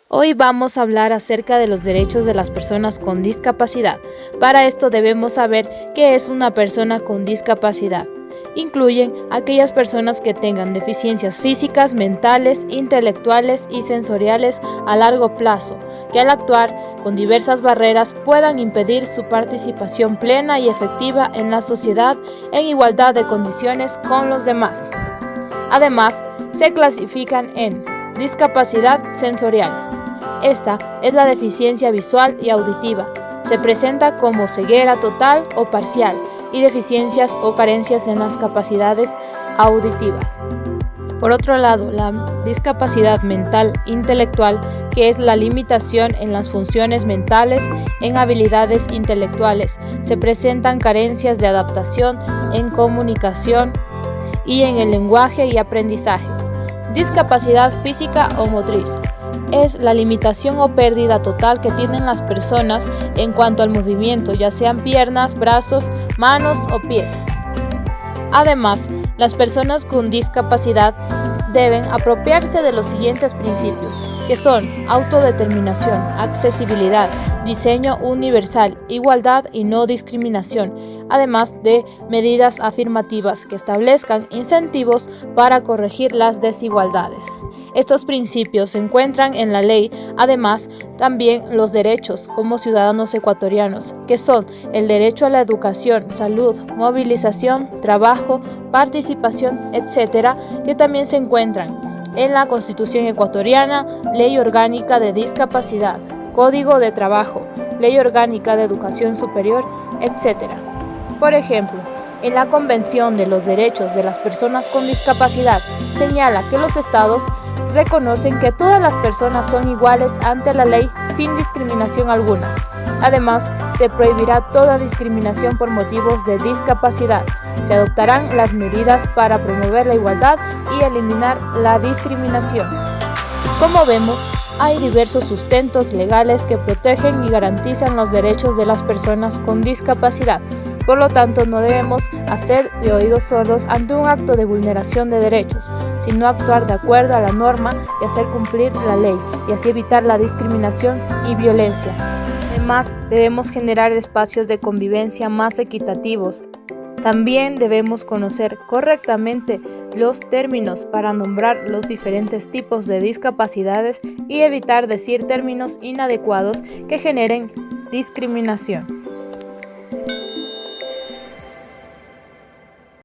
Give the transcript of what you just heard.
Hoy vamos a hablar acerca de los derechos de las personas con discapacidad. Para esto debemos saber qué es una persona con discapacidad. Incluyen aquellas personas que tengan deficiencias físicas, mentales, intelectuales y sensoriales a largo plazo, que al actuar con diversas barreras puedan impedir su participación plena y efectiva en la sociedad en igualdad de condiciones con los demás. Además, se clasifican en discapacidad sensorial. Esta es la deficiencia visual y auditiva. Se presenta como ceguera total o parcial y deficiencias o carencias en las capacidades auditivas. Por otro lado, la discapacidad mental intelectual, que es la limitación en las funciones mentales, en habilidades intelectuales. Se presentan carencias de adaptación en comunicación y en el lenguaje y aprendizaje. Discapacidad física o motriz. Es la limitación o pérdida total que tienen las personas en cuanto al movimiento, ya sean piernas, brazos, manos o pies. Además, las personas con discapacidad deben apropiarse de los siguientes principios, que son autodeterminación, accesibilidad, diseño universal, igualdad y no discriminación, además de medidas afirmativas que establezcan incentivos para corregir las desigualdades. Estos principios se encuentran en la ley, además también los derechos como ciudadanos ecuatorianos, que son el derecho a la educación, salud, movilización, trabajo, participación, etc., que también se encuentran en la Constitución ecuatoriana, Ley Orgánica de Discapacidad, Código de Trabajo, Ley Orgánica de Educación Superior, etc. Por ejemplo, en la Convención de los Derechos de las Personas con Discapacidad señala que los estados reconocen que todas las personas son iguales ante la ley sin discriminación alguna. Además, se prohibirá toda discriminación por motivos de discapacidad. Se adoptarán las medidas para promover la igualdad y eliminar la discriminación. Como vemos, hay diversos sustentos legales que protegen y garantizan los derechos de las personas con discapacidad. Por lo tanto, no debemos hacer de oídos sordos ante un acto de vulneración de derechos, sino actuar de acuerdo a la norma y hacer cumplir la ley, y así evitar la discriminación y violencia. Además, debemos generar espacios de convivencia más equitativos. También debemos conocer correctamente los términos para nombrar los diferentes tipos de discapacidades y evitar decir términos inadecuados que generen discriminación.